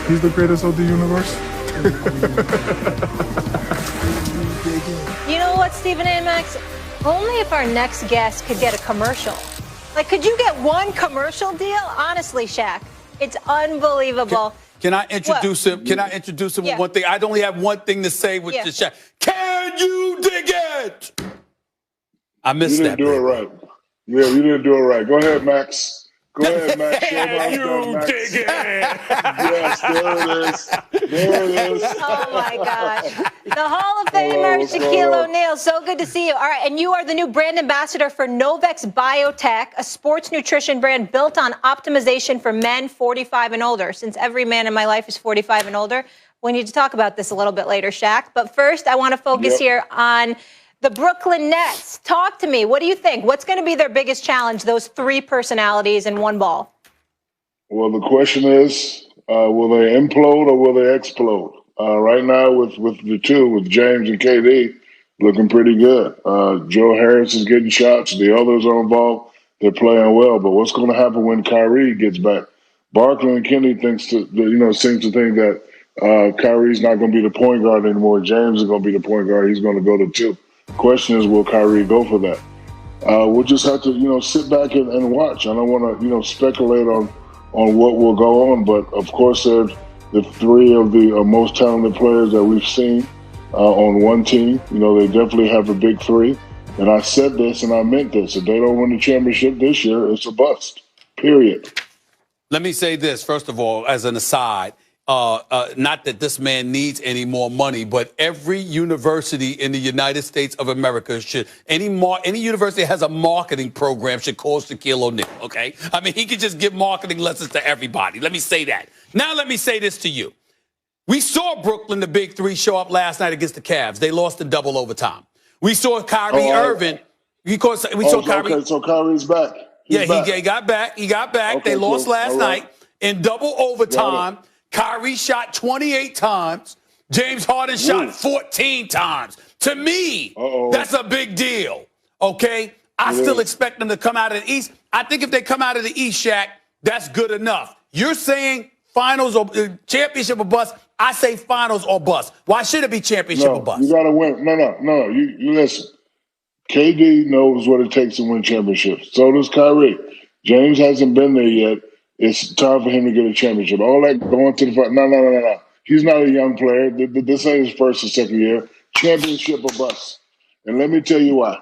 He's the greatest of the universe. You know what, Stephen A. Max? Only if our next guest could get a commercial. Like, could you get one commercial deal? Honestly, SHAQ, it's unbelievable. Can I introduce him? Can I introduce him with one thing? I only have one thing to say with the SHAQ. Can you dig it? I missed that. You didn't do it right. Yeah, you didn't do it right. Go ahead, Max. Go ahead, Max. Can you dig it? Yes, there it is. There it is. Oh, my gosh. The Hall of Famer, Shaquille O'Neal. So good to see you. All right, and you are the new brand ambassador for Novex Biotech, a sports nutrition brand built on optimization for men 45 and older. Since every man in my life is 45 and older, we need to talk about this a little bit later, SHAQ. But first, I want to focus here on the Brooklyn Nets. Talk to me. What do you think? What's going to be their biggest challenge, those three personalities in one ball? Well, the question is, will they implode or will they explode? Right now, with the two, with James and KD, looking pretty good. Joe Harris is getting shots. The others are involved. They're playing well. But what's going to happen when Kyrie gets back? Barkley and Kenny seems to think that Kyrie's not going to be the point guard anymore. James is going to be the point guard. He's going to go to two. Question is, will Kyrie go for that? We'll just have to, sit back and watch. I don't want to, speculate on what will go on, but of course they're the three of the most talented players that we've seen on one team. They definitely have a big three. And I said this and I meant this. If they don't win the championship this year, it's a bust, period. Let me say this, first of all, as an aside. Not that this man needs any more money, but every university in the United States of America should, any university that has a marketing program should call Shaquille O'Neal, okay? I mean, he could just give marketing lessons to everybody. Let me say that. Now let me say this to you. We saw Brooklyn, the big three, show up last night against the Cavs. They lost in double overtime. We saw Kyrie Irving. Kyrie. Okay, so Kyrie's back. He got back. He got back. Okay, they lost last night in double overtime. Kyrie shot 28 times. James Harden shot 14 times. To me, that's a big deal, okay? I still expect them to come out of the East. I think if they come out of the East, SHAQ, that's good enough. You're saying finals or championship or bust. I say finals or bust. Why should it be championship or bust? You got to win. No. You listen. KD knows what it takes to win championships. So does Kyrie. James hasn't been there yet. It's time for him to get a championship. All that going to the front. No. He's not a young player. This ain't his first or second year. Championship or bust. And let me tell you why.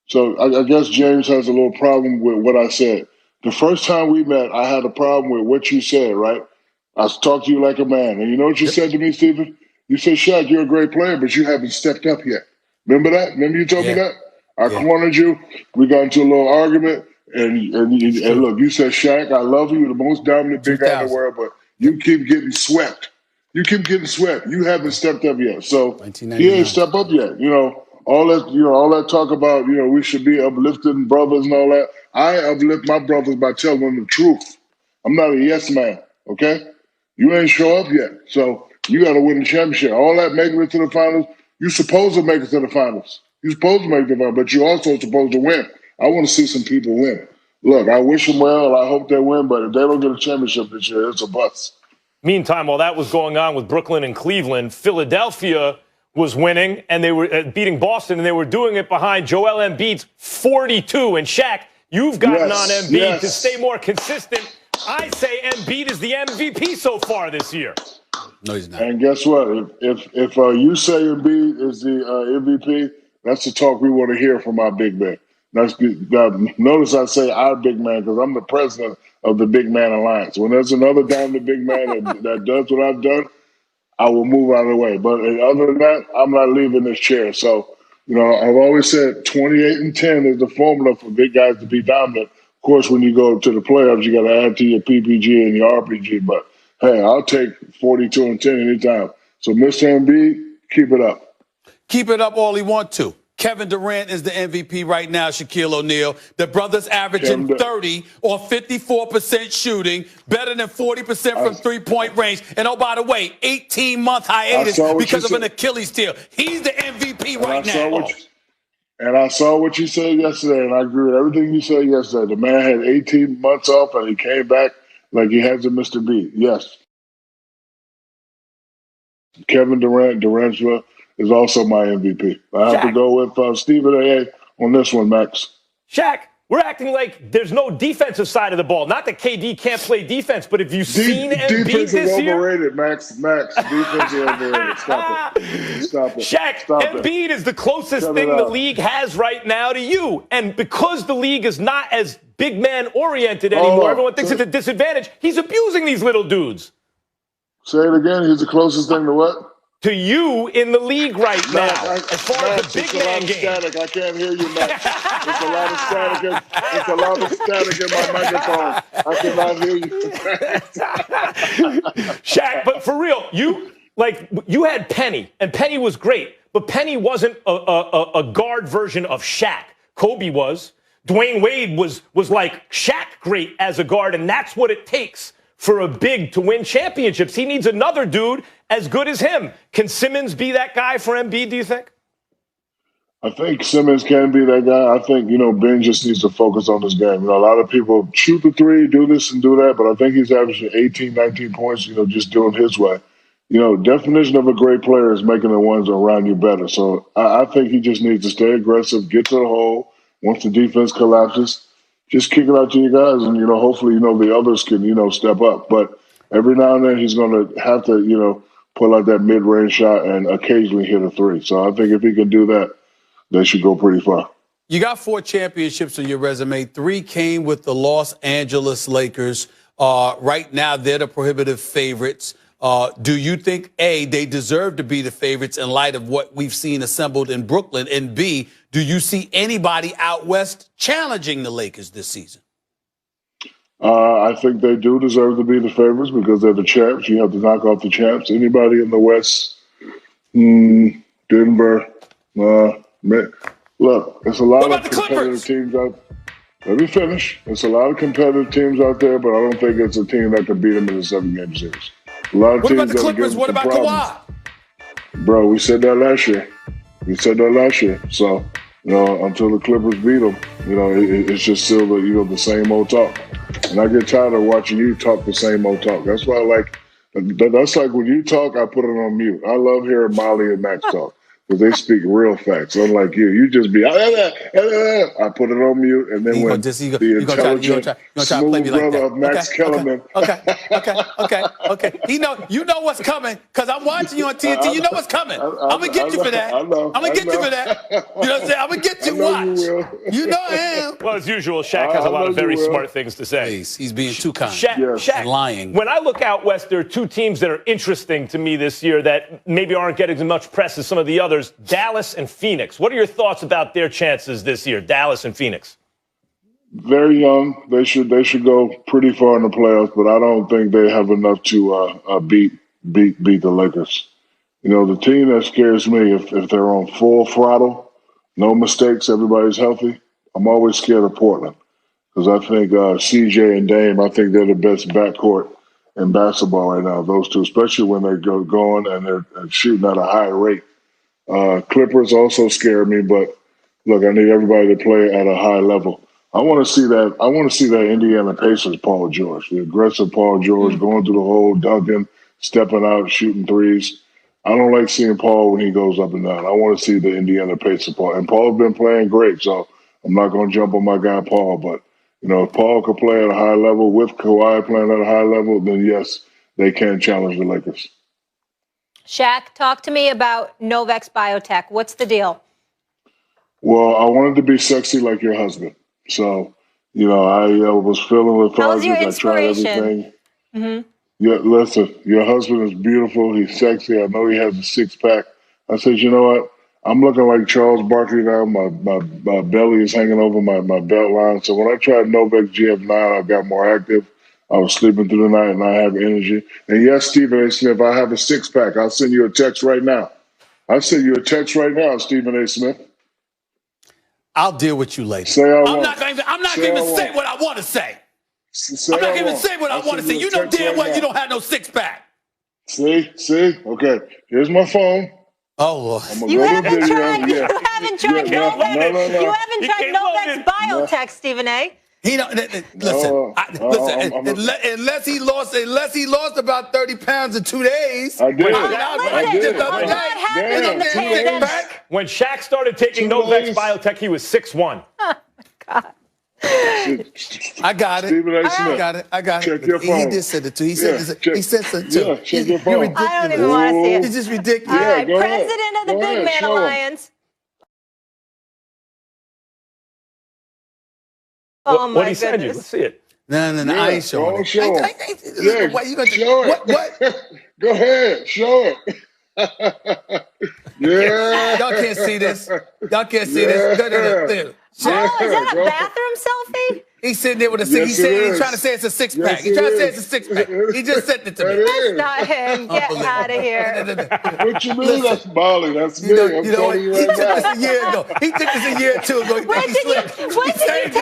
So I guess James has a little problem with what I said. The first time we met, I had a problem with what you said, right? I talked to you like a man. And you know what you said to me, Stephen? You said, SHAQ, you're a great player, but you haven't stepped up yet. Remember that? Remember you told me that? I cornered you. We got into a little argument. And look, you said, SHAQ, I love you. You're the most dominant big guy in the world, but you keep getting swept. You haven't stepped up yet. So he ain't stepped up yet. All that talk about, we should be uplifting brothers and all that. I uplift my brothers by telling them the truth. I'm not a yes man, okay? You ain't show up yet. So you got to win the championship. All that making it to the finals, you're supposed to make it to the finals. You're supposed to make it to the finals, but you're also supposed to win. I want to see some people win. Look, I wish them well. I hope they win, but if they don't get a championship this year, it's a bust. Meantime, while that was going on with Brooklyn and Cleveland, Philadelphia was winning, and they were beating Boston, and they were doing it behind Joel Embiid's 42. And SHAQ, you've gotten on Embiid to stay more consistent. I say Embiid is the MVP so far this year. No, he's not. And guess what? If you say Embiid is the MVP, that's the talk we want to hear from our big man. Notice I say our big man because I'm the president of the Big Man Alliance. When there's another dominant big man that does what I've done, I will move out of the way. But other than that, I'm not leaving this chair. So, I've always said 28-10 is the formula for big guys to be dominant. Of course, when you go to the playoffs, you got to add to your PPG and your RPG. But, hey, I'll take 42-10 anytime. So, Mr. Embiid, keep it up. Keep it up all he wants to. Kevin Durant is the MVP right now, Shaquille O'Neal. The brother's averaging 30 or 54% shooting, better than 40% from three-point range. And, oh, by the way, 18-month hiatus because of an Achilles heel. He's the MVP right now. And I saw what you said yesterday, and I agree with everything you said yesterday. The man had 18 months off, and he came back like he hasn't missed a beat. Yes. Kevin Durant is also my MVP. I have to go with Stephen A. on this one, Max. Shaq, we're acting like there's no defensive side of the ball. Not that KD can't play defense, but have you seen Embiid defense this is year? overrated, Max. Defense is overrated. Stop it. Stop it. Shaq, Stop Embiid is the closest thing the league has right now to you. And because the league is not as big man oriented anymore, everyone thinks it's a disadvantage. He's abusing these little dudes. Say it again. He's the closest thing to what? To you in the league right now, as far as the big man game. Static. I can't hear you, Max. It's a lot of static. It's a lot of static in my microphone. I cannot hear you. Shaq, but for real, you had Penny, and Penny was great, but Penny wasn't a guard version of Shaq. Kobe was. Dwayne Wade was like Shaq great as a guard, and that's what it takes for a big to win championships. He needs another dude as good as him. Can Simmons be that guy for Embiid, do you think? I think Simmons can be that guy. I think, Ben just needs to focus on this game. A lot of people shoot the three, do this and do that, but I think he's averaging 18, 19 points, just doing his way. Definition of a great player is making the ones around you better. So I think he just needs to stay aggressive, get to the hole. Once the defense collapses, just kick it out to you guys, and hopefully the others can step up. But every now and then he's going to have to pull out that mid-range shot and occasionally hit a three. So I think if he can do that, they should go pretty far. You got 4 championships on your resume. 3 came with the Los Angeles Lakers. Right now, they're the prohibitive favorites. Do you think, A, they deserve to be the favorites in light of what we've seen assembled in Brooklyn? And B, do you see anybody out west challenging the Lakers this season? I think they do deserve to be the favorites because they're the champs. You have to knock off the champs. Anybody in the West, Denver, look, there's a lot of competitive teams out. Let me finish. There's a lot of competitive teams out there, but I don't think it's a team that can beat them in a 7-game series. A lot of what teams about the Clippers? What about Kawhi? Bro, we said that last year. So, until the Clippers beat them, it's just still the same old talk. And I get tired of watching you talk the same old talk. That's why that's like when you talk, I put it on mute. I love hearing Molly and Max talk because they speak real facts. Unlike you just be, I put it on mute, and then when the intelligent, smooth brother of Max Kellerman. Okay. You know what's coming because I'm watching you on TNT. You know what's coming. I'm going to get you for that. I'm going to get you for that. You know what I'm saying? I'm going to get you. Watch. You know I am. Well, as usual, Shaq has a lot of very smart things to say. Please, he's being too kind. Shaq, lying. When I look out west, there are 2 teams that are interesting to me this year that maybe aren't getting as much press as some of the others. Dallas and Phoenix. What are your thoughts about their chances this year, Dallas and Phoenix? They're young. They should go pretty far in the playoffs, but I don't think they have enough to beat the Lakers. The team that scares me if they're on full throttle, no mistakes, everybody's healthy. I'm always scared of Portland because I think CJ and Dame, I think they're the best backcourt in basketball right now. Those two, especially when they go going and they're shooting at a high rate. Clippers also scare me, but look, I need everybody to play at a high level. I want to see that Indiana Pacers Paul George, the aggressive Paul George going through the hole, dunking, stepping out, shooting threes. I don't like seeing Paul when he goes up and down. I want to see the Indiana Pacers Paul. And Paul's been playing great, so I'm not going to jump on my guy Paul. But, if Paul could play at a high level with Kawhi playing at a high level, then yes, they can challenge the Lakers. Shaq, talk to me about Novex Biotech. What's the deal? Well, I wanted to be sexy like your husband. So, I was feeling lethargic. How was your I inspiration? tried everything. Mm-hmm. Yeah, listen, your husband is beautiful. He's sexy. I know he has a 6-pack. I said, you know what? I'm looking like Charles Barkley now. My belly is hanging over my belt line. So when I tried Novex GF9, I got more active. I was sleeping through the night, and I have energy. And yes, Stephen A. Smith, I have a 6-pack. I'll send you a text right now. Stephen A. Smith. I'll deal with you later. I'm not going to even say what I want to say. I'm not going to even say what I want to say. You know damn well you don't have no 6-pack. See? Okay. Here's my phone. Oh, Lord. You haven't tried Novex Biotech, Stephen A. He don't listen. Unless he lost about 30 pounds in 2 days. I did. I did. A lot happened in the pandemic. When Shaq started taking Novex Biotech, he was 6'1". Oh, God. I got it. Stephen A. Smith. I got it. Check your phone. He just said it too. He said something too. Yeah, check your phone. You're ridiculous. I don't even want to see it. It's just ridiculous. All right, go president ahead. of the Go Big ahead, Man show him. Alliance. Oh, my What he send you? goodness. Let's see it. No, I ain't showing it. Show him. Yeah, why you gonna Show it. What? Go ahead. Show it. Yeah. Y'all can't see this. Y'all can't see this. No. Oh, is that a bathroom selfie? He's sitting there with a six. Yes, He's saying it he's is. trying to say it's a six pack. Yes, He's trying to it say is. it's a six pack. He just sent it to me. That's not him. Get out of here. What you mean? That's Bali. That's me. I'm You know what? telling you He right took this now. a year ago. He took this a year or two ago. He When think did he slick. you take that?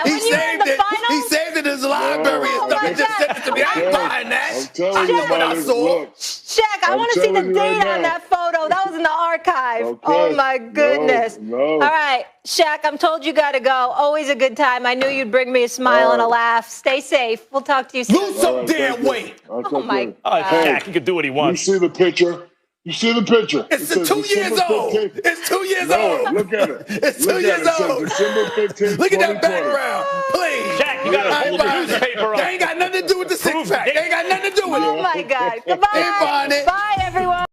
When you were in the finals? He saved it in his library and stuff. He just sent it to me. I ain't buying I'm that. telling you, what I Bali. saw. Look. Shaq, I I'm want to see the telling you date right on now. that photo. That was in the archive. Okay. Oh, my goodness. No. All right, Shaq, I'm told you got to go. Always a good time. I knew you'd bring me a smile and a laugh. Stay safe. We'll talk to you soon. Lose some All right, damn thank you. weight. Oh, my Oh, God. Shaq, he could do what he You wants. see the picture? You see the picture? It's It says 2 years December old. 15th. It's 2 years No, old. look at it. It's Look 2 at years it. It says old. December 15th, Look at that 2020. background. Please. Shaq, you got to hold the newspaper up. They ain't got nothing to do with the six pack. They ain't got nothing to do with it. Oh, my God. Goodbye. Ain't buying it. Bye, everyone.